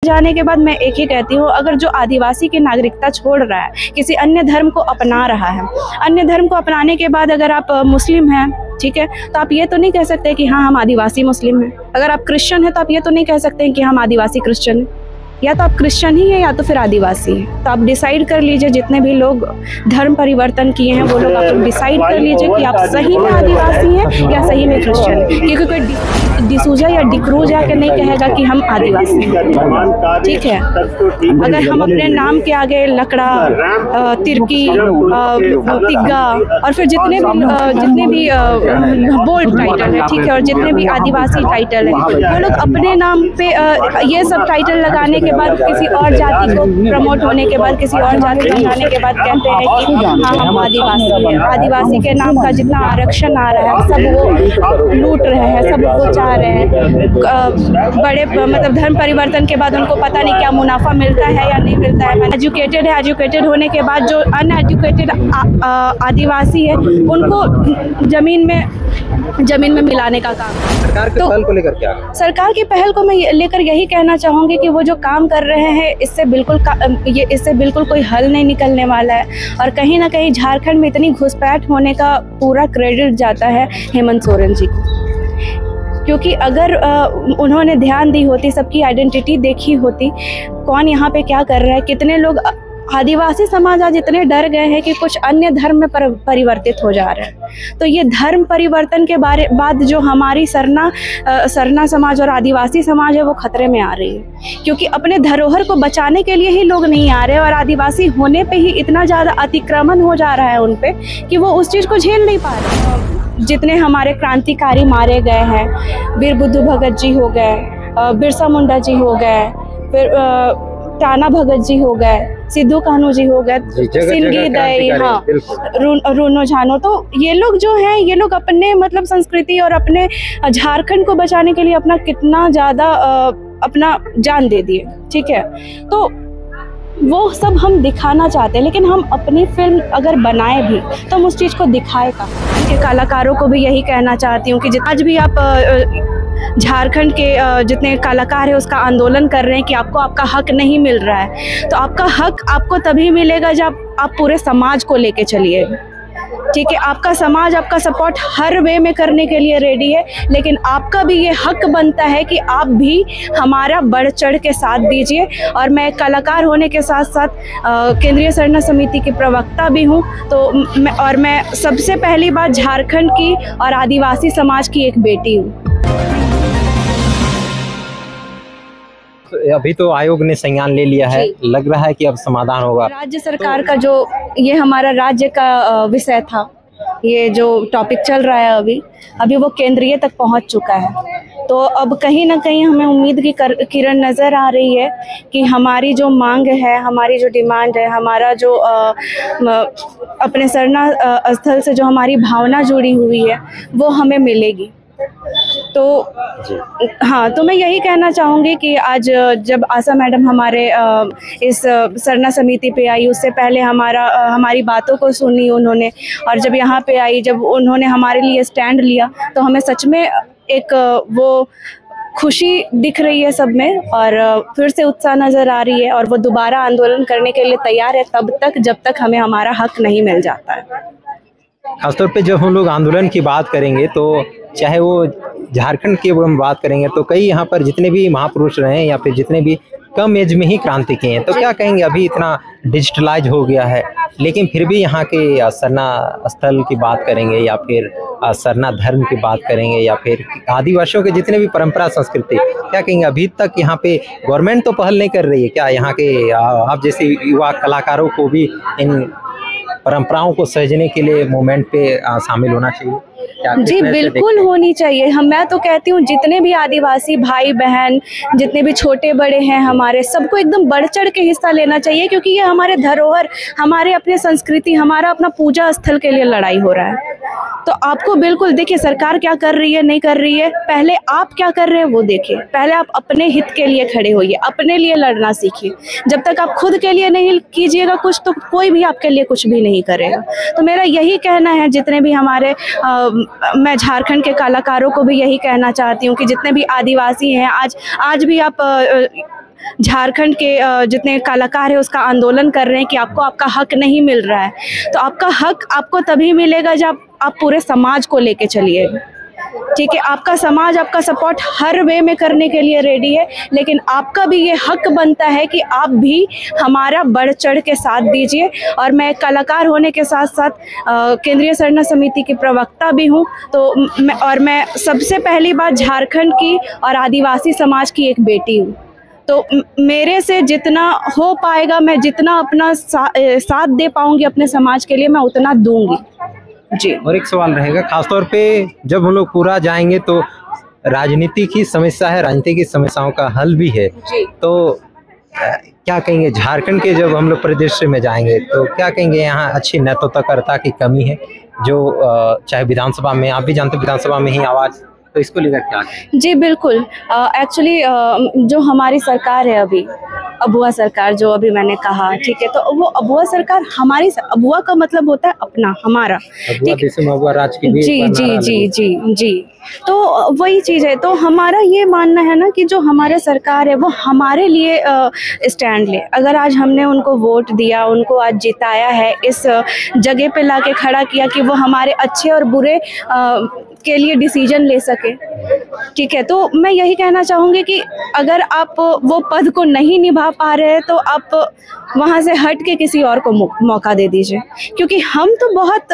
जाने के बाद मैं एक ही कहती हूँ, अगर जो आदिवासी की नागरिकता छोड़ रहा है, किसी अन्य धर्म को अपना रहा है, अन्य धर्म को अपनाने के बाद अगर आप मुस्लिम हैं, ठीक है, तो आप ये तो नहीं कह सकते कि हाँ हम आदिवासी मुस्लिम हैं। अगर आप क्रिश्चियन हैं तो आप ये तो नहीं कह सकते हैं कि हम आदिवासी क्रिश्चियन हैं। या तो आप क्रिश्चियन ही हैं या तो फिर आदिवासी हैं। तो आप डिसाइड कर लीजिए, जितने भी लोग धर्म परिवर्तन किए हैं वो लोग आप डिसाइड कर लीजिए कि आप सही में आदिवासी हैं या सही में क्रिश्चियन हैं। क्योंकि कोई डिसूजा या डिक्रूज आके नहीं कहेगा कि हम आदिवासी हैं, ठीक है। अगर हम अपने नाम के आगे लकड़ा, तिरकी, तिग्गा और फिर जितने भी बोल्ड टाइटल है, ठीक है, और जितने भी आदिवासी टाइटल है, वो लोग अपने नाम पे ये सब टाइटल लगाने के बाद किसी और जाति को प्रमोट होने के बाद, किसी और जाति को बनाने के बाद कहते हैं कि हाँ हम आदिवासी हैं। आदिवासी के नाम का जितना आरक्षण आ रहा है सब वो लूट रहे हैं, सब वो चाह रहे हैं। बड़े मतलब धर्म परिवर्तन के बाद उनको पता नहीं क्या मुनाफा मिलता है या नहीं मिलता है। एजुकेटेड है, एजुकेटेड होने के बाद जो अनएजुकेटेड आदिवासी है उनको जमीन में मिलाने का काम। सरकार की पहल को लेकर क्या? सरकार की पहल को मैं लेकर यही कहना चाहूँगी कि वो जो काम कर रहे हैं इससे बिल्कुल कोई हल नहीं निकलने वाला है। और कहीं ना कहीं झारखंड में इतनी घुसपैठ होने का पूरा क्रेडिट जाता है हेमंत सोरेन जी को। क्योंकि अगर उन्होंने ध्यान दी होती, सबकी आइडेंटिटी देखी होती, कौन यहाँ पे क्या कर रहा है, कितने लोग आदिवासी समाज आज इतने डर गए हैं कि कुछ अन्य धर्म में परिवर्तित हो जा रहे हैं। तो ये धर्म परिवर्तन के बाद जो हमारी सरना समाज और आदिवासी समाज है वो खतरे में आ रही है। क्योंकि अपने धरोहर को बचाने के लिए ही लोग नहीं आ रहे और आदिवासी होने पे ही इतना ज़्यादा अतिक्रमण हो जा रहा है उन पे कि वो उस चीज़ को झेल नहीं पा रहे। जितने हमारे क्रांतिकारी मारे गए हैं, वीर बुद्धू भगत जी हो गए, बिरसा मुंडा जी हो गए, फिर टाना भगत जी हो गए, सिद्धू कान्हू जी हो गए, सिंगी दई, हाँ, रूनो झानो, तो ये लोग जो हैं ये लोग अपने मतलब संस्कृति और अपने झारखंड को बचाने के लिए अपना कितना ज़्यादा अपना जान दे दिए, ठीक है। तो वो सब हम दिखाना चाहते हैं, लेकिन हम अपनी फिल्म अगर बनाए भी तो हम उस चीज़ को दिखाए कहाँ। कलाकारों को भी यही कहना चाहती हूँ कि आज भी आप झारखंड के जितने कलाकार हैं उसका आंदोलन कर रहे हैं कि आपको आपका हक नहीं मिल रहा है, तो आपका हक आपको तभी मिलेगा जब आप पूरे समाज को लेके चलिए, ठीक है। आपका समाज आपका सपोर्ट हर वे में करने के लिए रेडी है, लेकिन आपका भी ये हक बनता है कि आप भी हमारा बढ़ चढ़ के साथ दीजिए। और मैं कलाकार होने के साथ साथ केंद्रीय सरना समिति की प्रवक्ता भी हूँ, तो मैं सबसे पहली बात झारखंड की और आदिवासी समाज की एक बेटी हूँ। अभी तो आयोग ने संज्ञान ले लिया है, लग रहा है कि अब समाधान होगा। राज्य सरकार का जो ये हमारा राज्य का विषय था, ये जो टॉपिक चल रहा है अभी वो केंद्रीय तक पहुंच चुका है। तो अब कहीं ना कहीं हमें उम्मीद की किरण नज़र आ रही है कि हमारी जो मांग है, हमारी जो डिमांड है, हमारा जो अपने सरना स्थल से जो हमारी भावना जुड़ी हुई है वो हमें मिलेगी। तो हाँ, तो मैं यही कहना चाहूँगी कि आज जब आशा मैडम हमारे इस सरना समिति पे आई, उससे पहले हमारी बातों को सुनी उन्होंने, और जब यहाँ पे आई, जब उन्होंने हमारे लिए स्टैंड लिया, तो हमें सच में एक वो खुशी दिख रही है सब में, और फिर से उत्साह नज़र आ रही है, और वो दोबारा आंदोलन करने के लिए तैयार है तब तक जब तक हमें हमारा हक नहीं मिल जाता है। खासतौर पे जब हम लोग आंदोलन की बात करेंगे तो चाहे वो झारखंड की हम बात करेंगे तो कई यहाँ पर जितने भी महापुरुष रहे या फिर जितने भी कम एज में ही क्रांति किए हैं, तो क्या कहेंगे अभी इतना डिजिटलाइज हो गया है, लेकिन फिर भी यहाँ के सरना स्थल की बात करेंगे या फिर सरना धर्म की बात करेंगे या फिर आदिवासियों के जितने भी परंपरा संस्कृति, क्या कहेंगे अभी तक यहाँ पे गवर्नमेंट तो पहल नहीं कर रही है क्या? यहाँ के आप जैसे युवा कलाकारों को भी इन परंपराओं को सहेजने के लिए मूवमेंट पे शामिल होना चाहिए? जी बिल्कुल होनी चाहिए। मैं तो कहती हूँ जितने भी आदिवासी भाई बहन, जितने भी छोटे बड़े हैं हमारे, सबको एकदम बढ़ चढ़ के हिस्सा लेना चाहिए, क्योंकि ये हमारे धरोहर, हमारे अपने संस्कृति, हमारा अपना पूजा स्थल के लिए लड़ाई हो रहा है। तो आपको बिल्कुल देखिए सरकार क्या कर रही है, नहीं कर रही है, पहले आप क्या कर रहे हैं वो देखिए। पहले आप अपने हित के लिए खड़े होइए, अपने लिए लड़ना सीखिए। जब तक आप खुद के लिए नहीं कीजिएगा कुछ, तो कोई भी आपके लिए कुछ भी नहीं करेगा। तो मेरा यही कहना है, जितने भी हमारे मैं झारखंड के कलाकारों को भी यही कहना चाहती हूँ कि जितने भी आदिवासी हैं, आज भी आप झारखंड के जितने कलाकार हैं उसका आंदोलन कर रहे हैं कि आपको आपका हक नहीं मिल रहा है, तो आपका हक आपको तभी मिलेगा जब आप पूरे समाज को लेके चलिएगा। ठीक है, आपका समाज आपका सपोर्ट हर वे में करने के लिए रेडी है, लेकिन आपका भी ये हक बनता है कि आप भी हमारा बढ़ चढ़ के साथ दीजिए। और मैं कलाकार होने के साथ साथ केंद्रीय सरना समिति की प्रवक्ता भी हूँ, तो मैं सबसे पहली बात झारखंड की और आदिवासी समाज की एक बेटी हूँ। तो मेरे से जितना हो पाएगा, मैं जितना अपना साथ दे पाऊंगी अपने समाज के लिए, मैं उतना दूंगी जी। और एक सवाल रहेगा, खासतौर पे जब हम लोग पूरा जाएंगे तो राजनीति की समस्या है, राजनीति की समस्याओं का हल भी है जी। तो क्या कहेंगे झारखंड के जब हम लोग परिदृश्य में जाएंगे तो क्या कहेंगे यहाँ अच्छी नेतृत्वकर्ता की कमी है, जो चाहे विधानसभा में, आप भी जानते हैं विधानसभा में ही आवाज, तो इसको लेकर क्या कहें? जी बिल्कुल, एक्चुअली जो हमारी सरकार है अभी, अबुआ सरकार जो अभी मैंने कहा, ठीक है, तो वो अबुआ सरकार हमारी, अबुआ का मतलब होता है अपना, हमारा, ठीक है, अबुआ राज की भी जी जी जी जी जी। तो वही चीज़ है, तो हमारा ये मानना है ना कि जो हमारे सरकार है वो हमारे लिए स्टैंड ले। अगर आज हमने उनको वोट दिया, उनको आज जिताया है, इस जगह पे लाके खड़ा किया कि वो हमारे अच्छे और बुरे के लिए डिसीजन ले सके, ठीक है, तो मैं यही कहना चाहूँगी कि अगर आप वो पद को नहीं निभा पा रहे हैं तो आप वहाँ से हट के किसी और को मौका दे दीजिए। क्योंकि हम तो बहुत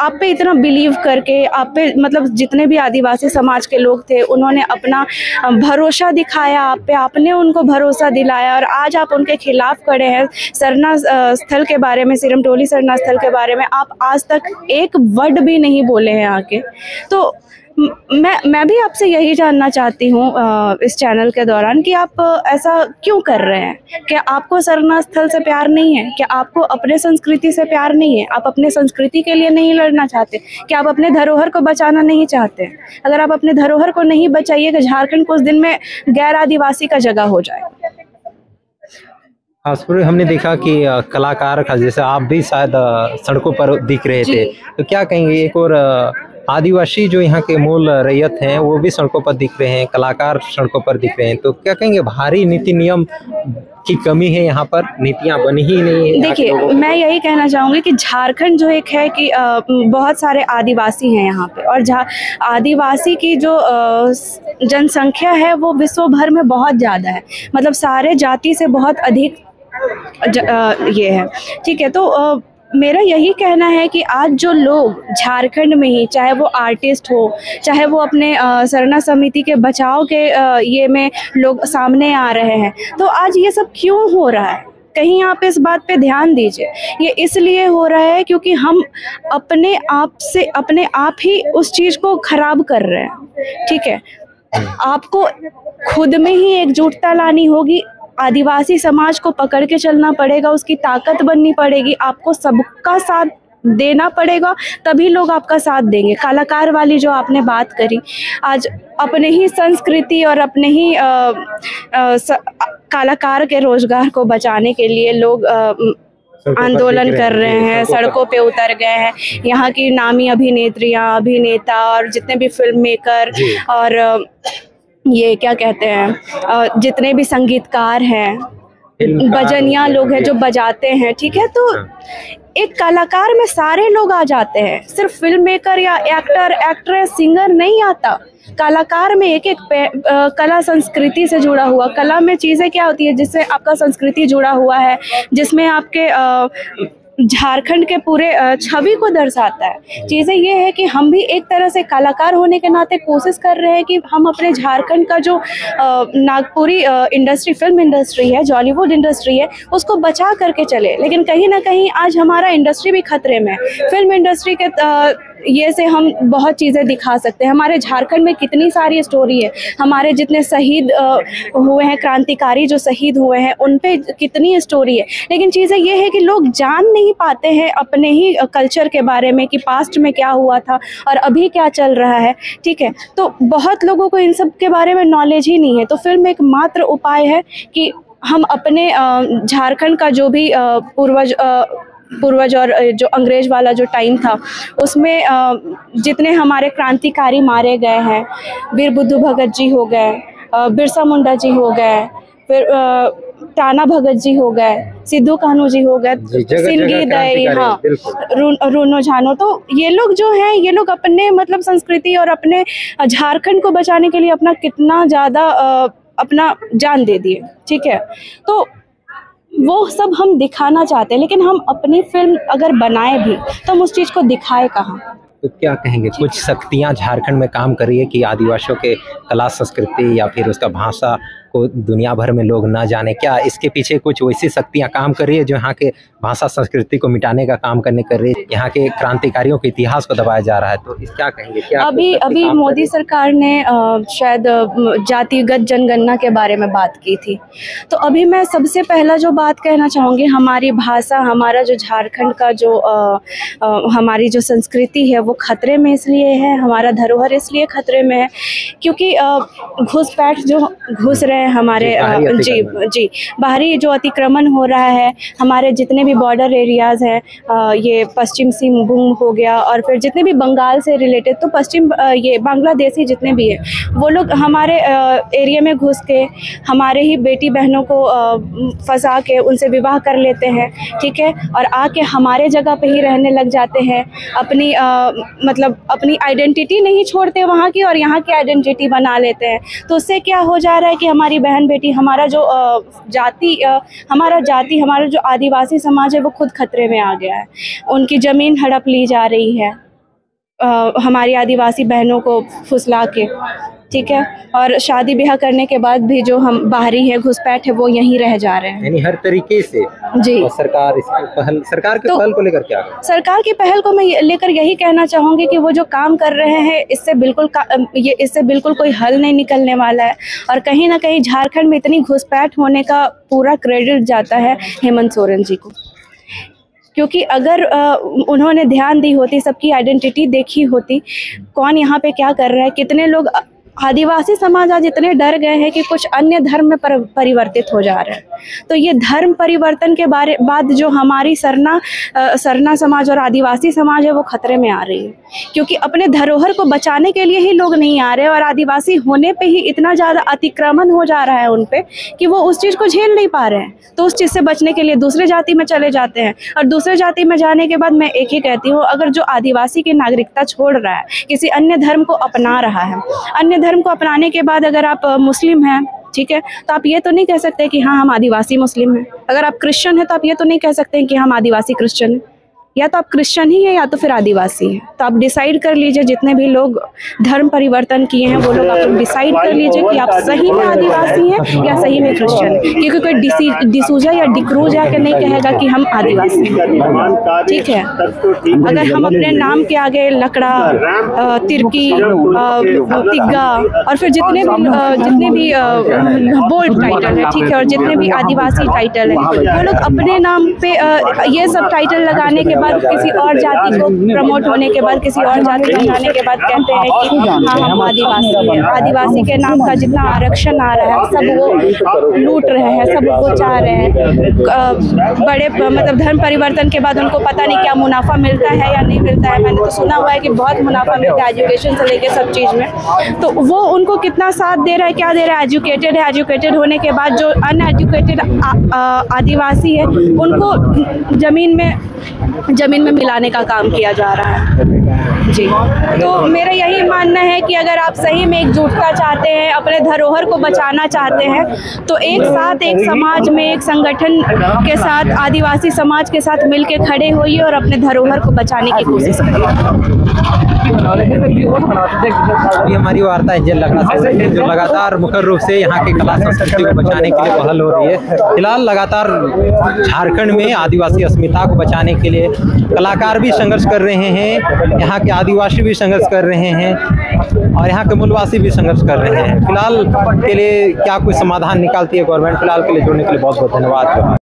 आप पे इतना बिलीव करके, आप पे मतलब जितने भी आदिवासी समाज के लोग थे उन्होंने अपना भरोसा दिखाया आप पे, आपने उनको भरोसा दिलाया, और आज आप उनके खिलाफ खड़े हैं। सरना स्थल के बारे में, सिरमटोली सरना स्थल के बारे में आप आज तक एक वर्ड भी नहीं बोले हैं आके। तो मैं भी आपसे यही जानना चाहती हूँ इस चैनल के दौरान कि आप ऐसा क्यों कर रहे हैं? क्या आपको सरना स्थल से प्यार नहीं है? क्या आपको अपने संस्कृति से प्यार नहीं है? आप अपने संस्कृति के लिए नहीं लड़ना चाहते? क्या आप अपने धरोहर को बचाना नहीं चाहते? अगर आप अपने धरोहर को नहीं बचाइएगा, झारखंड कुछ दिन में गैर आदिवासी का जगह हो जाएगा। खासतौर हमने देखा कि कलाकार का, जैसे आप भी शायद सड़कों पर दिख रहे थे, तो क्या कहेंगे, एक और आदिवासी जो यहाँ के मूल रैयत हैं वो भी सड़कों पर दिख रहे हैं, कलाकार सड़कों पर दिख रहे हैं, तो क्या कहेंगे भारी नीति नियम की कमी है यहाँ पर, नीतियाँ बनी ही नहीं है? देखिए, मैं यही कहना चाहूँगी कि झारखंड जो एक है कि बहुत सारे आदिवासी हैं यहाँ पे, और आदिवासी की जो जनसंख्या है वो विश्व भर में बहुत ज़्यादा है, मतलब सारे जाति से बहुत अधिक ये है, ठीक है। तो मेरा यही कहना है कि आज जो लोग झारखंड में ही, चाहे वो आर्टिस्ट हो, चाहे वो अपने सरना समिति के बचाव के ये में लोग सामने आ रहे हैं, तो आज ये सब क्यों हो रहा है? कहीं आप इस बात पे ध्यान दीजिए। ये इसलिए हो रहा है क्योंकि हम अपने आप ही उस चीज़ को खराब कर रहे हैं, ठीक है। आपको खुद में ही एकजुटता लानी होगी, आदिवासी समाज को पकड़ के चलना पड़ेगा, उसकी ताकत बननी पड़ेगी, आपको सबका साथ देना पड़ेगा, तभी लोग आपका साथ देंगे। कलाकार वाली जो आपने बात करी, आज अपने ही संस्कृति और अपने ही कलाकार के रोजगार को बचाने के लिए लोग आंदोलन कर रहे हैं, सड़कों पे उतर गए हैं। यहाँ की नामी अभिनेत्रियाँ, अभिनेता और जितने भी फिल्म मेकर और ये क्या कहते हैं, जितने भी संगीतकार हैं, बजनिया लोग हैं जो बजाते हैं, ठीक है, तो एक कलाकार में सारे लोग आ जाते हैं, सिर्फ फिल्म मेकर या एक्टर, एक्ट्रेस, सिंगर नहीं आता। कलाकार में एक कला संस्कृति से जुड़ा हुआ, कला में चीज़ें क्या होती है जिससे आपका संस्कृति जुड़ा हुआ है, जिसमें आपके झारखंड के पूरे छवि को दर्शाता है। चीज़ें ये है कि हम भी एक तरह से कलाकार होने के नाते कोशिश कर रहे हैं कि हम अपने झारखंड का जो नागपुरी इंडस्ट्री, फिल्म इंडस्ट्री है, जॉलीवुड इंडस्ट्री है, उसको बचा करके चले। लेकिन कहीं ना कहीं आज हमारा इंडस्ट्री भी खतरे में है। फिल्म इंडस्ट्री के ये से हम बहुत चीज़ें दिखा सकते हैं। हमारे झारखंड में कितनी सारी स्टोरी है, हमारे जितने शहीद हुए हैं, क्रांतिकारी जो शहीद हुए हैं, उन पे कितनी स्टोरी है। लेकिन चीज़ें ये है कि लोग जान नहीं पाते हैं अपने ही कल्चर के बारे में कि पास्ट में क्या हुआ था और अभी क्या चल रहा है, ठीक है। तो बहुत लोगों को इन सब के बारे में नॉलेज ही नहीं है। तो फिल्म एक मात्र उपाय है कि हम अपने झारखंड का जो भी पूर्वज और जो अंग्रेज वाला जो टाइम था, उसमें जितने हमारे क्रांतिकारी मारे गए हैं, वीर बुद्धू भगत जी हो गए, बिरसा मुंडा जी हो गए, फिर टाना भगत जी हो गए, सिद्धू कान्हू जी हो गए, सिंधी दई, हाँ, रूनो झानो। तो ये लोग जो हैं, ये लोग अपने मतलब संस्कृति और अपने झारखंड को बचाने के लिए अपना कितना ज़्यादा अपना जान दे दिए, ठीक है। तो वो सब हम दिखाना चाहते हैं, लेकिन हम अपनी फिल्म अगर बनाए भी तो हम उस चीज़ को दिखाए कहाँ। तो क्या कहेंगे, कुछ शक्तियां झारखंड में काम कर रही है कि आदिवासियों के कला संस्कृति या फिर उसका भाषा को दुनिया भर में लोग ना जाने, क्या इसके पीछे कुछ वैसी शक्तियां काम कर रही है जो यहाँ के भाषा संस्कृति को मिटाने का काम कर रही है, यहाँ के क्रांतिकारियों के इतिहास को दबाया जा रहा है? तो इस क्या कहेंगे, क्या अभी मोदी सरकार ने शायद जातिगत जनगणना के बारे में बात की थी। तो अभी मैं सबसे पहला जो बात कहना चाहूँगी, हमारी भाषा, हमारा जो झारखंड का जो हमारी जो संस्कृति है वो खतरे में इसलिए है, हमारा धरोहर इसलिए खतरे में है क्योंकि घुसपैठ जो घुस रहे हैं हमारे जी बाहरी जो अतिक्रमण हो रहा है, हमारे जितने भी बॉर्डर एरियाज़ हैं, ये पश्चिम सिंहभूम हो गया और फिर जितने भी बंगाल से रिलेटेड, तो पश्चिम ये बांग्लादेशी जितने भी हैं वो लोग हमारे एरिया में घुस के हमारे ही बेटी बहनों को फंसा के उनसे विवाह कर लेते हैं, ठीक है, और आके हमारे जगह पे ही रहने लग जाते हैं। अपनी मतलब अपनी आइडेंटिटी नहीं छोड़ते वहाँ की और यहाँ की आइडेंटिटी बना लेते हैं। तो उससे क्या हो जा रहा है कि हमारी बहन बेटी, हमारा जो हमारा जो आदिवासी समाज है वो खुद खतरे में आ गया है। उनकी ज़मीन हड़प ली जा रही है हमारी आदिवासी बहनों को फुसला के, ठीक है, और शादी ब्याह करने के बाद भी जो हम बाहरी है, घुसपैठ है, वो यहीं रह जा रहे हैं, यानी हर तरीके से। जी, और सरकार की पहल को लेकर क्या है? सरकार की पहल को मैं लेकर यही कहना चाहूँगी कि वो जो काम कर रहे हैं इससे बिल्कुल कोई हल नहीं निकलने वाला है। और कहीं ना कहीं झारखंड में इतनी घुसपैठ होने का पूरा क्रेडिट जाता है हेमंत सोरेन जी को, क्योंकि अगर उन्होंने ध्यान दी होती, सबकी आइडेंटिटी देखी होती, कौन यहाँ पे क्या कर रहा है, कितने लोग आदिवासी समाज आज इतने डर गए हैं कि कुछ अन्य धर्म में परिवर्तित हो जा रहे हैं। तो ये धर्म परिवर्तन के बाद जो हमारी सरना समाज और आदिवासी समाज है वो खतरे में आ रही है, क्योंकि अपने धरोहर को बचाने के लिए ही लोग नहीं आ रहे, और आदिवासी होने पे ही इतना ज़्यादा अतिक्रमण हो जा रहा है उन पे कि वो उस चीज़ को झेल नहीं पा रहे हैं। तो उस चीज़ से बचने के लिए दूसरे जाति में चले जाते हैं, और दूसरे जाति में जाने के बाद मैं एक ही कहती हूँ, अगर जो आदिवासी की नागरिकता छोड़ रहा है, किसी अन्य धर्म को अपना रहा है, अन्य धर्म को अपनाने के बाद अगर आप मुस्लिम हैं, ठीक है, तो आप ये तो नहीं कह सकते कि हाँ हम आदिवासी मुस्लिम हैं। अगर आप क्रिश्चियन हैं तो आप ये तो नहीं कह सकते कि हम आदिवासी क्रिश्चियन हैं। या तो आप क्रिश्चियन ही हैं या तो फिर आदिवासी हैं। तो आप डिसाइड कर लीजिए, जितने भी लोग धर्म परिवर्तन किए हैं वो लोग आप डिसाइड कर लीजिए कि आप सही में आदिवासी हैं या सही में क्रिश्चियन हैं, क्योंकि कोई डिसूजा या डिक्रूज आके नहीं कहेगा कि हम आदिवासी हैं, ठीक है। अगर हम अपने नाम के आगे लकड़ा, तिरकी, तिग्गा और फिर जितने भी बोल्ड टाइटल है, ठीक है, और जितने भी आदिवासी टाइटल है, वो लोग अपने नाम पे ये सब टाइटल लगाने के बाद किसी और जाति को प्रमोट होने के बाद, किसी और जाति में जाने के बाद कहते हैं कि हाँ हम आदिवासी हैं। आदिवासी के नाम का जितना आरक्षण आ रहा है सब वो लूट रहे हैं, सब वो चाह रहे हैं। बड़े मतलब धर्म परिवर्तन के बाद उनको पता नहीं क्या मुनाफा मिलता है या नहीं मिलता है। मैंने तो सुना हुआ है कि बहुत मुनाफा मिलता है एजुकेशन से लेकर सब चीज़ में। तो वो उनको कितना साथ दे रहा है, क्या दे रहा है? एजुकेटेड है, एजुकेटेड होने के बाद जो अनएजुकेटेड आदिवासी है उनको ज़मीन में मिलाने का काम किया जा रहा है जी। तो मेरा यही मानना है कि अगर आप सही में एकजुटता चाहते हैं, अपने धरोहर को बचाना चाहते हैं, तो एक साथ एक समाज में, एक संगठन के साथ, आदिवासी समाज के साथ मिलके खड़े होइए और अपने धरोहर को बचाने की कोशिश करिए। अभी हमारी वार्ता एंजल लकड़ा से जो लगातार मुख्य रूप से यहाँ की कला संस्कृति को बचाने के लिए पहल हो रही है। फिलहाल लगातार झारखंड में आदिवासी अस्मिता को बचाने के लिए कलाकार भी संघर्ष कर रहे हैं, यहाँ के आदिवासी भी संघर्ष कर रहे हैं और यहाँ के मूलवासी भी संघर्ष कर रहे हैं। फिलहाल के लिए क्या कोई समाधान निकालती है गवर्नमेंट? फिलहाल के लिए जुड़ने के लिए बहुत बहुत धन्यवाद।